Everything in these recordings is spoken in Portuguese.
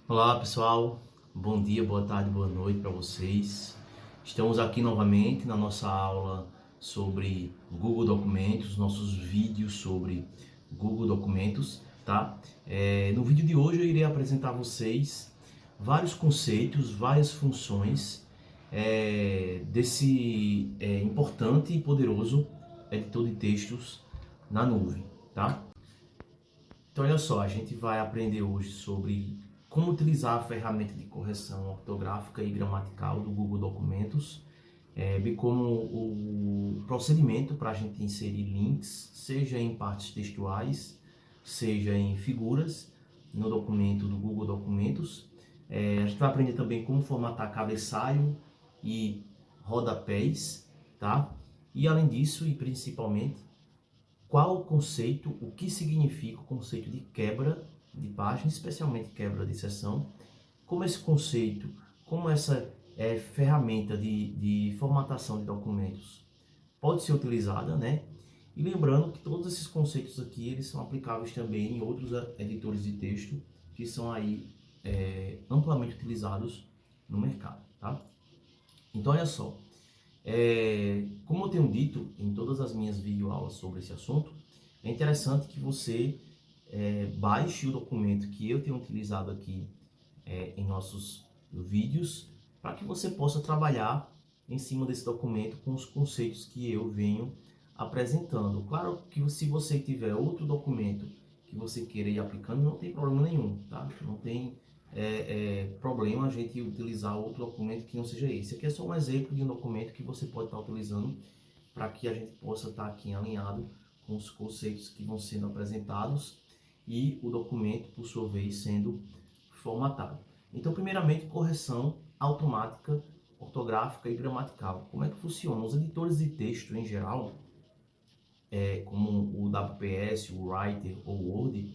Olá pessoal, bom dia, boa tarde, boa noite para vocês. Estamos aqui novamente na nossa aula sobre Google Documentos, nossos vídeos sobre Google Documentos, tá? No vídeo de hoje eu irei apresentar a vocês vários conceitos, várias funções desse importante e poderoso editor de textos na nuvem, tá? Então, olha só, a gente vai aprender hoje sobre como utilizar a ferramenta de correção ortográfica e gramatical do Google Documentos, bem como o procedimento para a gente inserir links, seja em partes textuais, seja em figuras, no documento do Google Documentos. A gente vai aprender também como formatar cabeçalho e rodapés, tá? E além disso, e principalmente, qual o conceito, o que significa o conceito de quebra de página, especialmente quebra de seção, como esse conceito, como essa ferramenta de formatação de documentos pode ser utilizada, né? E lembrando que todos esses conceitos aqui, eles são aplicáveis também em outros editores de texto que são aí amplamente utilizados no mercado, tá? Então, olha só, como eu tenho dito em todas as minhas videoaulas sobre esse assunto, é interessante que você baixe o documento que eu tenho utilizado aqui em nossos vídeos, para que você possa trabalhar em cima desse documento com os conceitos que eu venho apresentando. Claro que se você tiver outro documento que você queira ir aplicando, não tem problema nenhum, tá? Não tem problema a gente utilizar outro documento que não seja esse. Aqui é só um exemplo de um documento que você pode estar utilizando para que a gente possa estar aqui alinhado com os conceitos que vão sendo apresentados e o documento, por sua vez, sendo formatado. Então, primeiramente, correção automática, ortográfica e gramatical. Como é que funciona? Os editores de texto, em geral, como o WPS, o Writer ou o Word,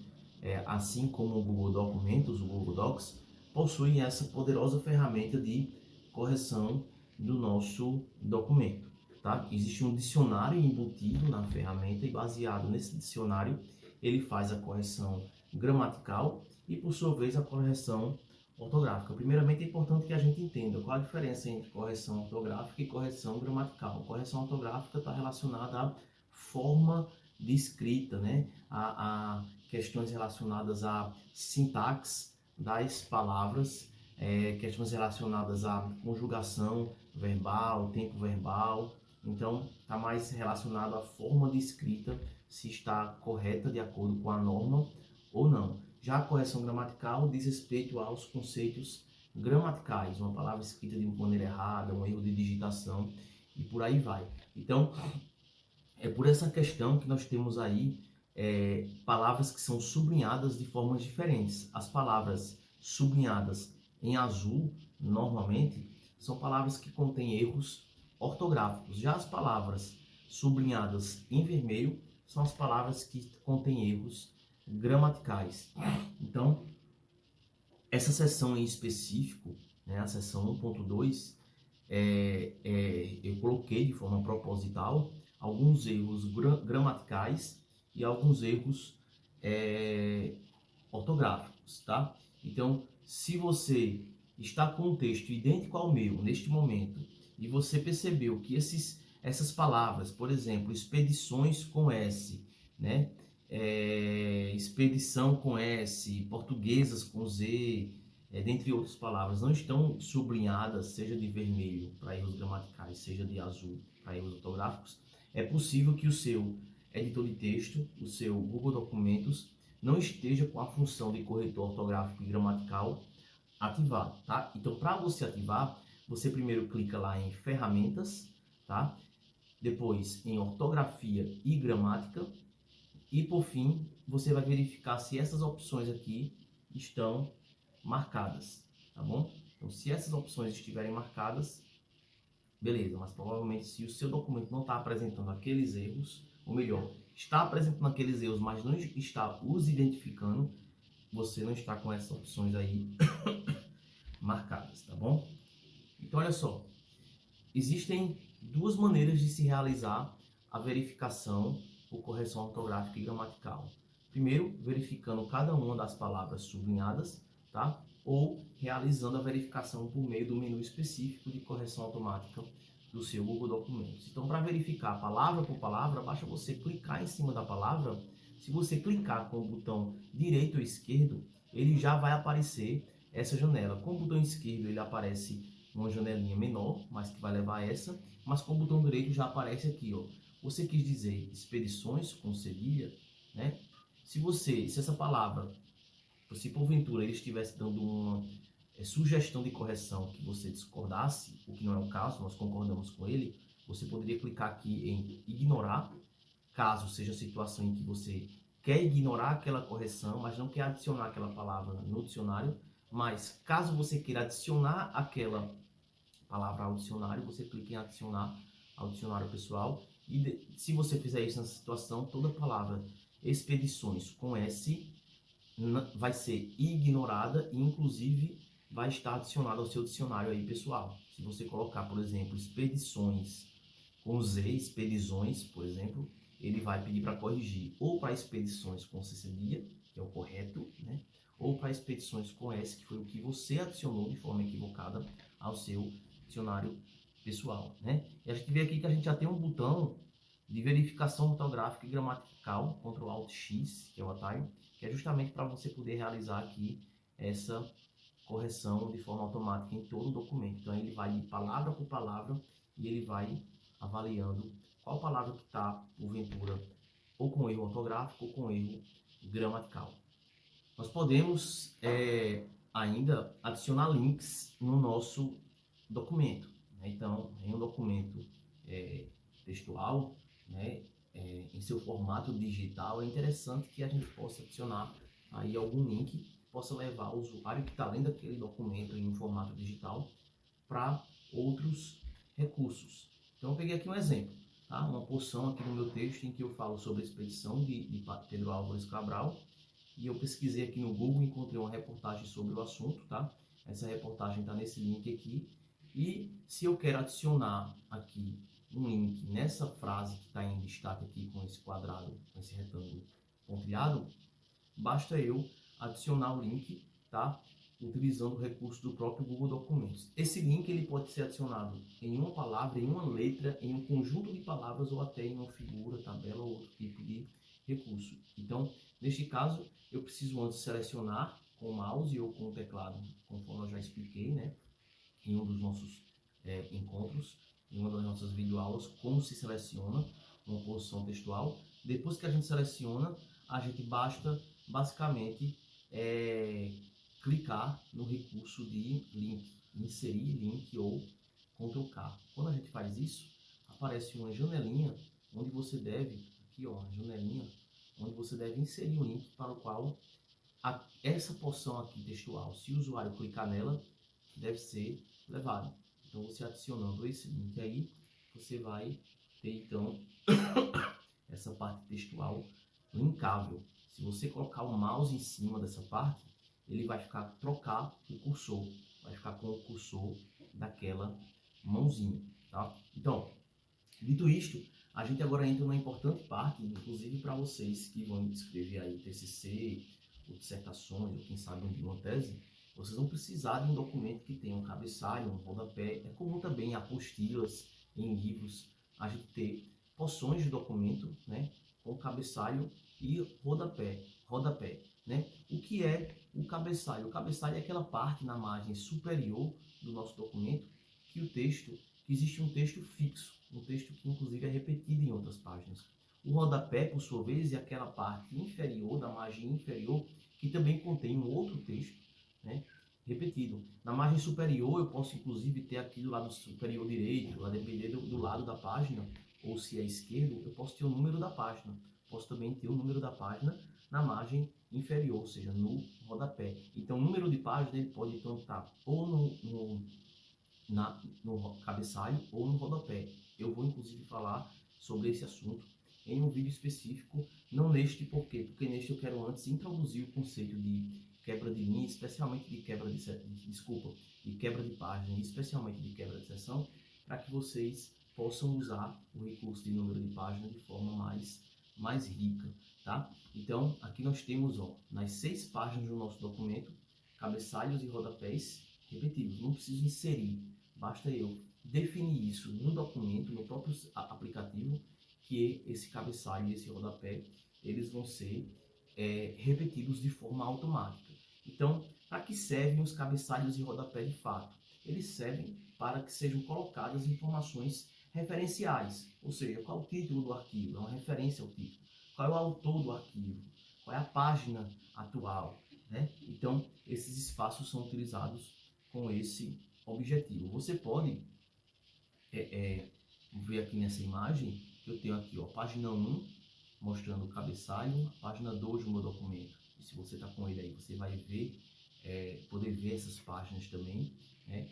assim como o Google Documentos, o Google Docs, possuem essa poderosa ferramenta de correção do nosso documento. Tá? Existe um dicionário embutido na ferramenta e baseado nesse dicionário ele faz a correção gramatical e por sua vez a correção ortográfica. Primeiramente é importante que a gente entenda qual a diferença entre correção ortográfica e correção gramatical. Correção ortográfica está relacionada à forma de escrita, né? A questões relacionadas à sintaxe das palavras, questões relacionadas à conjugação verbal, tempo verbal. Então, está mais relacionado à forma de escrita, se está correta de acordo com a norma ou não. Já a correção gramatical diz respeito aos conceitos gramaticais, uma palavra escrita de maneira errada, um erro de digitação e por aí vai. Então, é por essa questão que nós temos aí palavras que são sublinhadas de formas diferentes. As palavras sublinhadas em azul, normalmente, são palavras que contêm erros ortográficos. Já as palavras sublinhadas em vermelho são as palavras que contêm erros gramaticais. Então, essa seção em específico, né, a seção 1.2, eu coloquei de forma proposital alguns erros gramaticais e alguns erros ortográficos, tá? Então, se você está com um texto idêntico ao meu neste momento e você percebeu que essas palavras, por exemplo, expedições com S, né? Expedição com S, portuguesas com Z, dentre outras palavras, não estão sublinhadas, seja de vermelho para erros gramaticais, seja de azul para erros ortográficos, é possível que o seu editor de texto, o seu Google Documentos, não esteja com a função de corretor ortográfico e gramatical ativado, tá? Então, para você ativar, você primeiro clica lá em ferramentas, tá? Depois em ortografia e gramática e por fim, você vai verificar se essas opções aqui estão marcadas, tá bom? Então, se essas opções estiverem marcadas, beleza, mas provavelmente se o seu documento não está apresentando aqueles erros, ou melhor, está apresentando aqueles erros, mas não está os identificando, você não está com essas opções aí marcadas, tá bom? Então, olha só, existem duas maneiras de se realizar a verificação por correção ortográfica e gramatical. Primeiro, verificando cada uma das palavras sublinhadas, tá? Ou realizando a verificação por meio do menu específico de correção automática do seu Google Documentos. Então, para verificar palavra por palavra, basta você clicar em cima da palavra. Se você clicar com o botão direito ou esquerdo, ele já vai aparecer essa janela. Com o botão esquerdo, ele aparece uma janelinha menor, mas que vai levar a essa, mas com o botão direito já aparece aqui, ó. Você quis dizer expedições com cedilha, né? Se essa palavra, se porventura ele estivesse dando uma sugestão de correção que você discordasse, o que não é o caso, nós concordamos com ele, você poderia clicar aqui em ignorar, caso seja a situação em que você quer ignorar aquela correção, mas não quer adicionar aquela palavra no dicionário, mas caso você queira adicionar aquela palavra ao dicionário, você clica em adicionar ao dicionário pessoal, e se você fizer isso nessa situação, toda palavra expedições com S vai ser ignorada e inclusive vai estar adicionada ao seu dicionário aí pessoal. Se você colocar, por exemplo, expedições com Z, expedições, por exemplo, ele vai pedir para corrigir ou para expedições com C cedilha, que é o correto, né? Ou para expedições com S, que foi o que você adicionou de forma equivocada ao seu dicionário pessoal, né? E a gente vê aqui que a gente já tem um botão de verificação ortográfica e gramatical, Ctrl Alt X, que é o atalho, que é justamente para você poder realizar aqui essa correção de forma automática em todo o documento. Então ele vai de palavra por palavra e ele vai avaliando qual palavra que está, porventura, ou com erro ortográfico ou com erro gramatical. Nós podemos ainda adicionar links no nosso documento, né? Então, em um documento textual, né, em seu formato digital, é interessante que a gente possa adicionar aí algum link que possa levar o usuário que está lendo aquele documento em um formato digital para outros recursos. Então, eu peguei aqui um exemplo, tá? Uma porção aqui no meu texto em que eu falo sobre a expedição de Pedro Álvares Cabral, e eu pesquisei aqui no Google e encontrei uma reportagem sobre o assunto, tá? Essa reportagem está nesse link aqui. E se eu quero adicionar aqui um link nessa frase que está em destaque aqui com esse quadrado, com esse retângulo pontilhado, basta eu adicionar o link, tá? Utilizando o recurso do próprio Google Documentos. Esse link ele pode ser adicionado em uma palavra, em uma letra, em um conjunto de palavras ou até em uma figura, tabela ou outro tipo de recurso. Então, neste caso, eu preciso antes selecionar com o mouse ou com o teclado, conforme eu já expliquei, né? Em um dos nossos encontros, em uma das nossas videoaulas, como se seleciona uma posição textual. Depois que a gente seleciona, a gente basicamente clicar no recurso de link, inserir link ou Ctrl K. Quando a gente faz isso, aparece uma janelinha onde você deve, aqui ó, janelinha, onde você deve inserir o link para o qual essa porção aqui textual, se o usuário clicar nela, deve ser levado. Então, você adicionando esse link aí, você vai ter, então, essa parte textual linkável. Se você colocar o mouse em cima dessa parte, ele vai trocar o cursor, vai ficar com o cursor daquela mãozinha, tá? Então, dito isto, a gente agora entra numa importante parte, inclusive para vocês que vão escrever aí TCC, ou dissertações, ou quem sabe uma tese, vocês vão precisar de um documento que tenha um cabeçalho, um rodapé. É comum também em apostilas, em livros, a gente ter porções de documento, né, com cabeçalho e rodapé, né? O que é o cabeçalho? O cabeçalho é aquela parte na margem superior do nosso documento que existe um texto fixo, um texto que inclusive é repetido em outras páginas. O rodapé, por sua vez, é aquela parte inferior, da margem inferior, que também contém um outro texto, né, repetido. Na margem superior, eu posso inclusive ter aqui do lado superior direito, a depender do lado da página, ou se é esquerdo, eu posso ter o número da página. Posso também ter o número da página na margem inferior, ou seja, no rodapé. Então, o número de página ele pode então estar ou no cabeçalho ou no rodapé. Eu vou inclusive falar sobre esse assunto em um vídeo específico, não neste, por quê? Porque neste eu quero antes introduzir o conceito de quebra de linha, especialmente de quebra de quebra de página, especialmente de quebra de seção, para que vocês possam usar o recurso de número de página de forma mais rica, tá? Então, aqui nós temos, ó, nas 6 páginas do nosso documento, cabeçalhos e rodapés repetidos. Não preciso inserir, basta eu definir isso no documento, no próprio aplicativo, que esse cabeçalho e esse rodapé, eles vão ser repetidos de forma automática. Então, para que servem os cabeçalhos e rodapé de fato? Eles servem para que sejam colocadas informações referenciais, ou seja, qual é o título do arquivo, é uma referência ao título, qual é o autor do arquivo, qual é a página atual, né? Então, esses espaços são utilizados com esse objetivo. Você pode ver aqui nessa imagem, que eu tenho aqui, ó, página 1, mostrando o cabeçalho, a página 2 do meu documento. E se você está com ele aí, você vai ver, poder ver essas páginas também, né?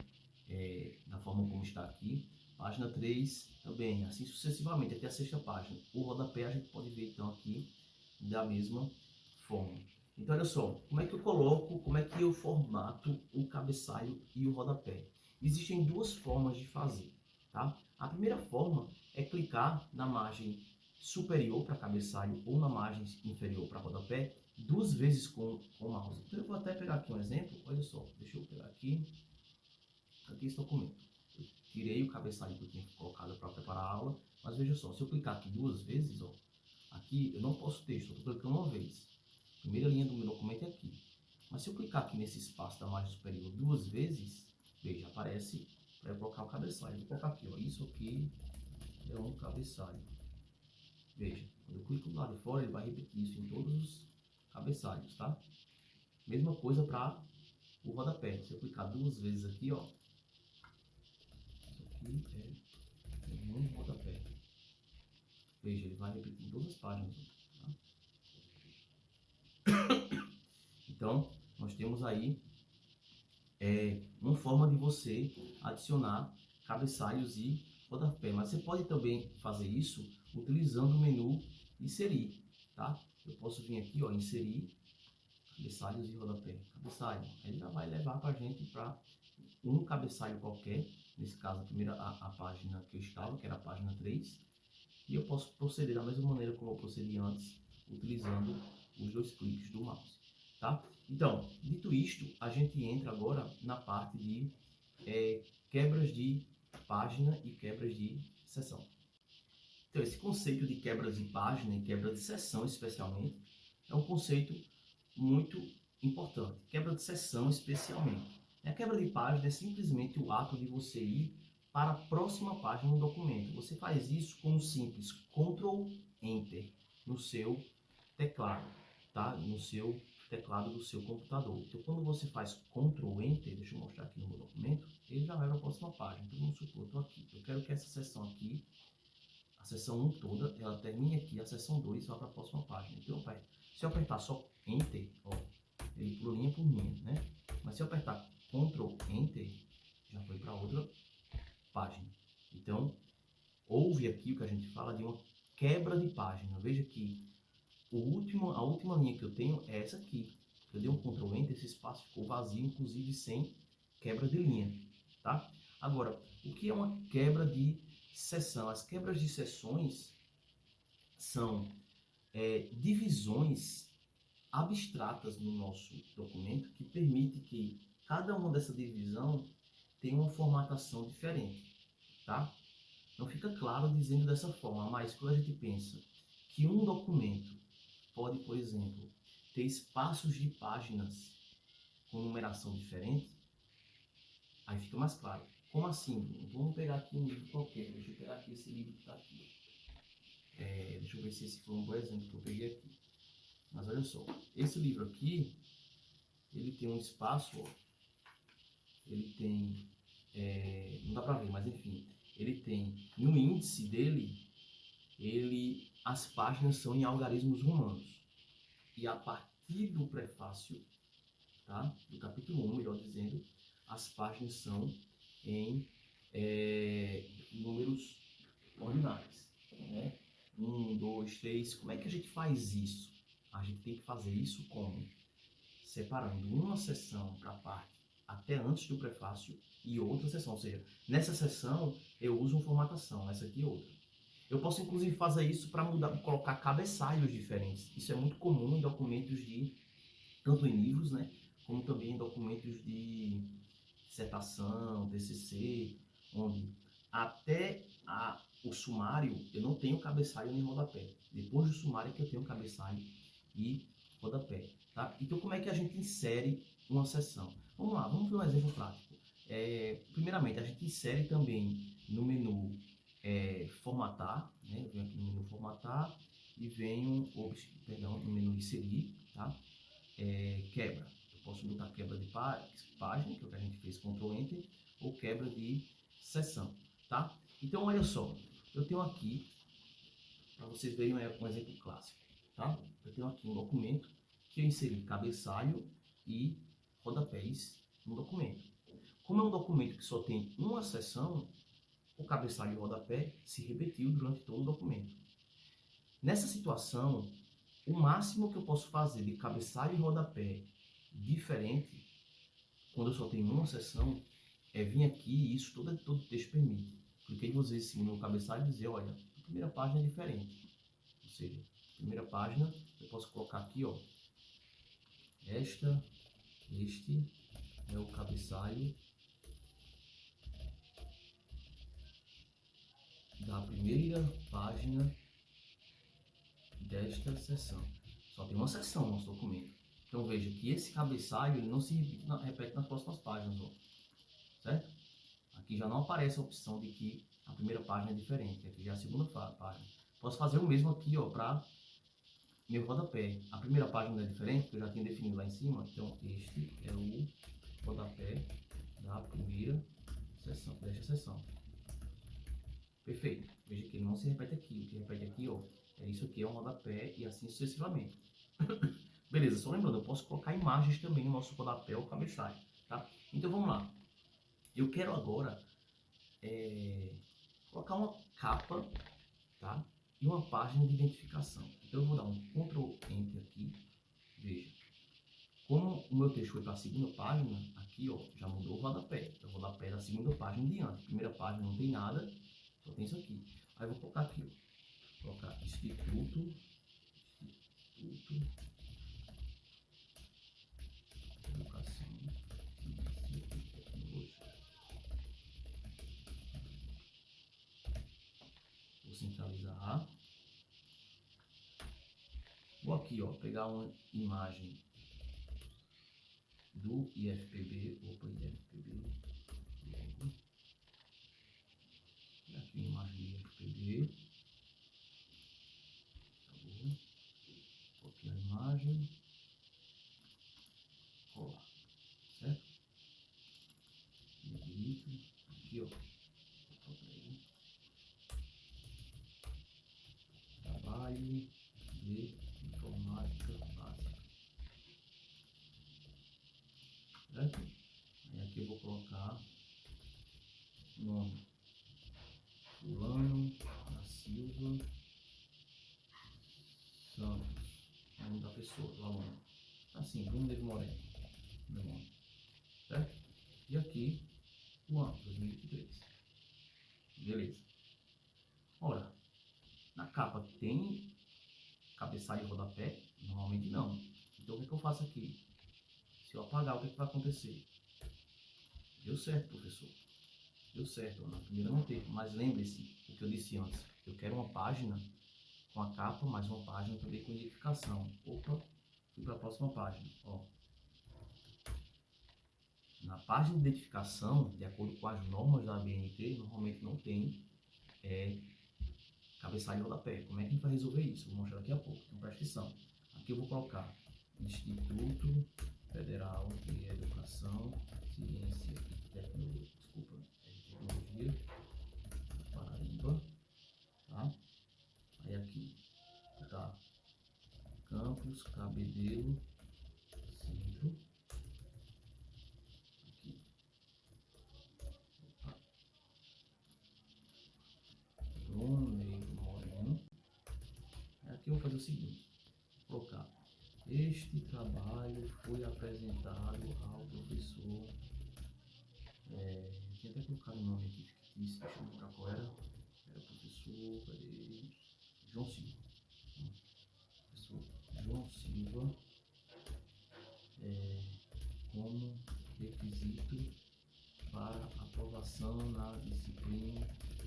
Da forma como está aqui. Página 3 também, assim sucessivamente, até a sexta página. O rodapé a gente pode ver então aqui da mesma forma. Então olha só, como é que eu coloco, como é que eu formato o cabeçalho e o rodapé? Existem duas formas de fazer, tá? A primeira forma é clicar na margem superior para cabeçalho ou na margem inferior para rodapé duas vezes com o mouse. Então eu vou até pegar aqui um exemplo, olha só, deixa eu pegar aqui esse documento. Eu tirei o cabeçalho que eu tinha colocado para preparar a aula, mas veja só, se eu clicar aqui duas vezes, ó, aqui eu não posso texto, eu estou clicando uma vez. A primeira linha do meu documento é aqui. Mas se eu clicar aqui nesse espaço da margem superior duas vezes, veja, aparece para eu colocar o cabeçalho. Eu vou colocar aqui, ó, isso aqui é um cabeçalho. Veja, quando eu clico do lado de fora, ele vai repetir isso em todos os cabeçalhos, tá? Mesma coisa para o rodapé. Se eu clicar duas vezes aqui, ó, isso aqui é um rodapé. Veja, ele vai repetir em todas as páginas. Tá? Então, nós temos aí uma forma de você adicionar cabeçalhos e rodapé. Mas você pode também fazer isso utilizando o menu inserir, tá? Eu posso vir aqui, ó, inserir cabeçalhos e rodapé. Cabeçalho, ele já vai levar para a gente para um cabeçalho qualquer. Nesse caso, a página que eu estava, que era a página 3. E eu posso proceder da mesma maneira como eu procedi antes, utilizando os dois cliques do mouse. Tá? Então, dito isto, a gente entra agora na parte de quebras de página e quebras de seção. Então, esse conceito de quebras de página e quebra de seção, especialmente, é um conceito muito importante. Quebra de seção, especialmente. A quebra de página é simplesmente o ato de você ir para a próxima página do documento. Você faz isso com um simples Ctrl Enter no seu teclado, tá? No seu teclado do seu computador. Então, quando você faz Ctrl Enter, deixa eu mostrar aqui no meu documento, ele já vai para a próxima página. Então, vamos supor, eu estou aqui. Eu quero que essa seção aqui, a seção 1 toda, ela termine aqui, a seção 2 vai para a próxima página. Então, se eu apertar só Enter, ó, ele pula linha por linha, né? Mas se eu apertar Ctrl Enter, já foi para outra página. Então, houve aqui o que a gente fala de uma quebra de página. Veja que a última linha que eu tenho é essa aqui. Eu dei um Ctrl Enter, esse espaço ficou vazio, inclusive sem quebra de linha, tá? Agora, o que é uma quebra de seção? As quebras de seções são divisões abstratas no nosso documento que permite que cada uma dessa divisão tenha uma formatação diferente, tá? Não fica claro dizendo dessa forma, mas quando a gente pensa que um documento pode, por exemplo, ter espaços de páginas com numeração diferente, aí fica mais claro. Como assim? Vamos pegar aqui um livro qualquer. Deixa eu pegar aqui esse livro que está aqui. Deixa eu ver se esse foi um bom exemplo que eu peguei aqui. Mas olha só, esse livro aqui, ele tem um espaço, ó, ele tem, não dá para ver, mas enfim, ele tem, no índice dele, as páginas são em algarismos romanos. E a partir do prefácio, tá, do capítulo 1, melhor dizendo, as páginas são em números ordinários. Né? 1, 2, 3. Como é que a gente faz isso? A gente tem que fazer isso como? Separando uma seção para a parte até antes do prefácio e outra seção. Ou seja, nessa seção eu uso uma formatação, nessa aqui outra. Eu posso inclusive fazer isso para colocar cabeçalhos diferentes. Isso é muito comum em documentos tanto em livros, né, como também em documentos de dissertação, TCC, onde até o sumário eu não tenho cabeçalho nem rodapé. Depois do sumário que eu tenho cabeçalho e rodapé. Tá? Então, como é que a gente insere uma seção? Vamos lá, vamos ver um exemplo prático. Primeiramente, a gente insere também no menu formatar, né? Eu venho aqui no menu formatar e venho, no menu inserir, tá? Quebra. Eu posso botar quebra de página, que é o que a gente fez, Ctrl Enter, ou quebra de seção, tá? Então, olha só, eu tenho aqui, para vocês verem um exemplo clássico, tá? Eu tenho aqui um documento que eu inseri cabeçalho e rodapés no documento. Como é um documento que só tem uma seção, o cabeçalho e o rodapé se repetiu durante todo o documento. Nessa situação, o máximo que eu posso fazer de cabeçalho e rodapé diferente, quando eu só tenho uma seção, é vir aqui e isso todo texto permite. Cliquei duas vezes em cima no cabeçalho e dizer, olha, a primeira página é diferente. Ou seja, a primeira página, eu posso colocar aqui, ó, este é o cabeçalho da primeira página desta seção. Só tem uma seção no nosso documento. Então veja que esse cabeçalho ele não se repete nas próximas páginas, ó, certo? Aqui já não aparece a opção de que a primeira página é diferente, aqui já é a segunda página. Posso fazer o mesmo aqui, ó, para meu rodapé. A primeira página é diferente, porque eu já tinha definido lá em cima, então este é o rodapé da primeira seção, desta seção. Perfeito. Veja que ele não se repete aqui. O que repete aqui, ó, é isso aqui, é um rodapé e assim sucessivamente. Beleza, só lembrando, eu posso colocar imagens também no nosso rodapé ou cabeçalho, tá? Então vamos lá. Eu quero agora colocar uma capa, tá? E uma página de identificação. Então eu vou dar um Ctrl Enter aqui. Veja. Como o meu texto foi para a segunda página, aqui ó, já mudou o rodapé. Então, o rodapé da segunda página em diante. Primeira página não tem nada, só tem isso aqui. Aí eu vou colocar aqui, ó. Vou colocar Instituto de Educação, Ciência e Tecnologia. Vou centralizar. Vou aqui, ó, pegar uma imagem do IFPB. Opa, IFPB. Aqui uma imagem do IFPB. Tá bom. Copiar a imagem. Colar. Certo? Negrito. Aqui, ó. Trabalho de informática básica. Certo? Aí aqui eu vou colocar o nome. Fulano da Silva Santos. É o nome da pessoa, do aluno. Assim, Bruno Levi Moreno. Meu nome. Certo? E aqui o ano, 2023. Beleza. Ora, na capa tem cabeçalho e rodapé? Normalmente não. Então o que eu faço aqui? Se eu apagar, o que vai acontecer? Deu certo, professor. Deu certo, na primeira não teve. Mas lembre-se o que eu disse antes. Eu quero uma página com a capa, mais uma página também com identificação. Opa, fui para a próxima página. Ó. Na página de identificação, de acordo com as normas da ABNT, normalmente não tem cabeçalho e rodapé. Como é que a gente vai resolver isso? Vou mostrar daqui a pouco. Então presta atenção. Aqui eu vou colocar Instituto Federal de Educação, Ciência e Tecnologia. Desculpa, Tecnologia, Paraíba. Tá? Aí aqui tá Campus Cabedelo Centro. Aqui. Opa. Bruno Levi Moreno. Aqui eu vou fazer o seguinte. Vou colocar. Este trabalho foi apresentado ao professor. Tinha até colocado o nome aqui fictício, deixa eu lembrar qual era. Era o professor. Cadê? João Silva. Professor João Silva. como requisito para aprovação na disciplina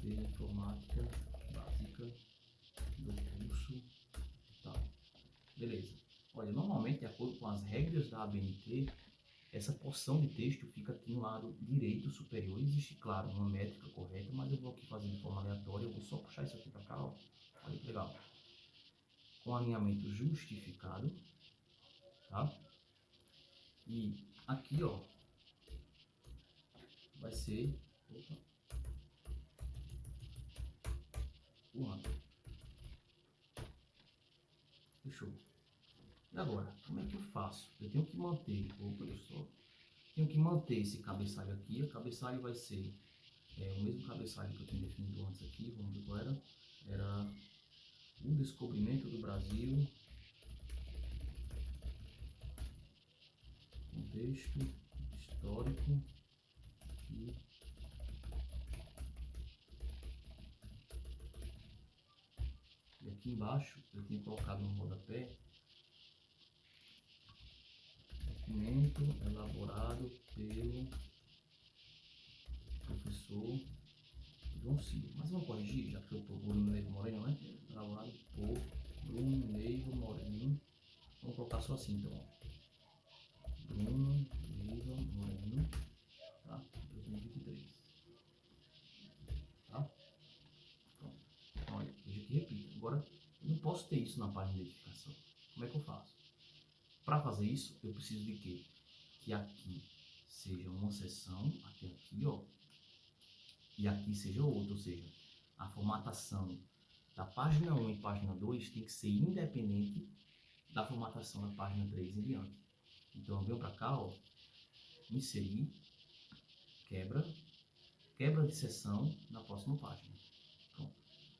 de informática básica do curso tal. Beleza. Olha, normalmente, de acordo com as regras da ABNT, essa porção de texto fica aqui no lado direito superior. Existe, claro, uma métrica correta, mas eu vou aqui fazer de forma aleatória. Eu vou só puxar isso aqui para cá, ó. Olha que legal. Com alinhamento justificado, tá? E aqui, ó, vai ser o ano. Fechou. E agora, como é que eu faço? Eu tenho que manter, tenho que manter esse cabeçalho aqui. O cabeçalho vai ser o mesmo cabeçalho que eu tinha definido antes aqui. Vamos ver qual era. Era o descobrimento do Brasil, contexto histórico e aqui embaixo eu tinha colocado no rodapé documento elaborado pelo professor João Silva. Mas vamos corrigir, já que eu estou Bruno Neiva Moreno, né? Elaborado por Bruno Neiva Moreno. Vamos colocar só assim então. Bruno Neiva Moreno, tá? 2023. Tá? Pronto. Então, olha, veja que repito. Agora, eu não posso ter isso na página de identificação. Como é que eu faço? Para fazer isso, eu preciso de quê? Que aqui seja uma seção, até aqui, ó, e aqui seja outra, ou seja, a formatação da página 1 e página 2 tem que ser independente da formatação da página 3 em diante. Então eu venho para cá, ó, inserir, quebra de seção na próxima página. Pronto.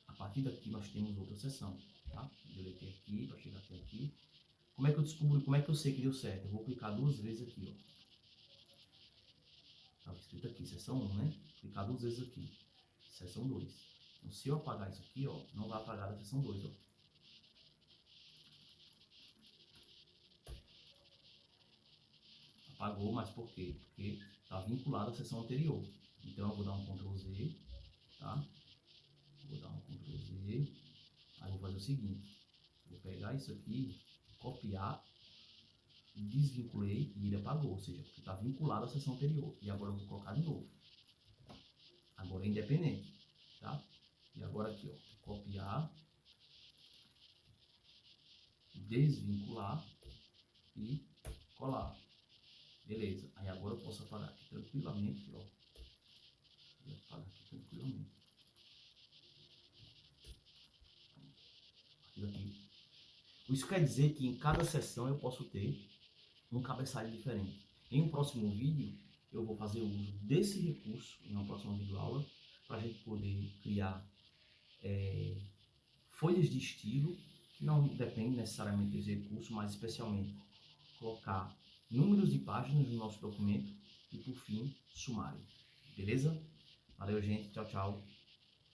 A partir daqui nós temos outra seção, tá? Eu deletei aqui para chegar até aqui. Como é que eu descubro, como é que eu sei que deu certo? Eu vou clicar 2 vezes aqui, ó. Estava escrito aqui, seção 1, né? Clicar 2 vezes aqui, seção 2. Então, se eu apagar isso aqui, ó, não vai apagar da seção 2, ó. Apagou, mas por quê? Porque está vinculado à seção anterior. Então, eu vou dar um Ctrl Z, tá? Vou dar um Ctrl Z. Aí, vou fazer o seguinte. Vou pegar isso aqui, copiar, desvinculei e ele apagou. Ou seja, porque está vinculado à seção anterior. E agora eu vou colocar de novo. Agora é independente, tá? E agora aqui, ó, copiar, desvincular e colar. Beleza. Aí agora eu posso apagar aqui tranquilamente, ó. Vou apagar aqui tranquilamente. Aqui. Isso quer dizer que em cada sessão eu posso ter um cabeçalho diferente. Em um próximo vídeo, eu vou fazer uso desse recurso, em uma próxima videoaula, para a gente poder criar folhas de estilo, que não depende necessariamente desse recurso, mas especialmente colocar números de páginas no nosso documento e, por fim, sumário. Beleza? Valeu, gente. Tchau, tchau.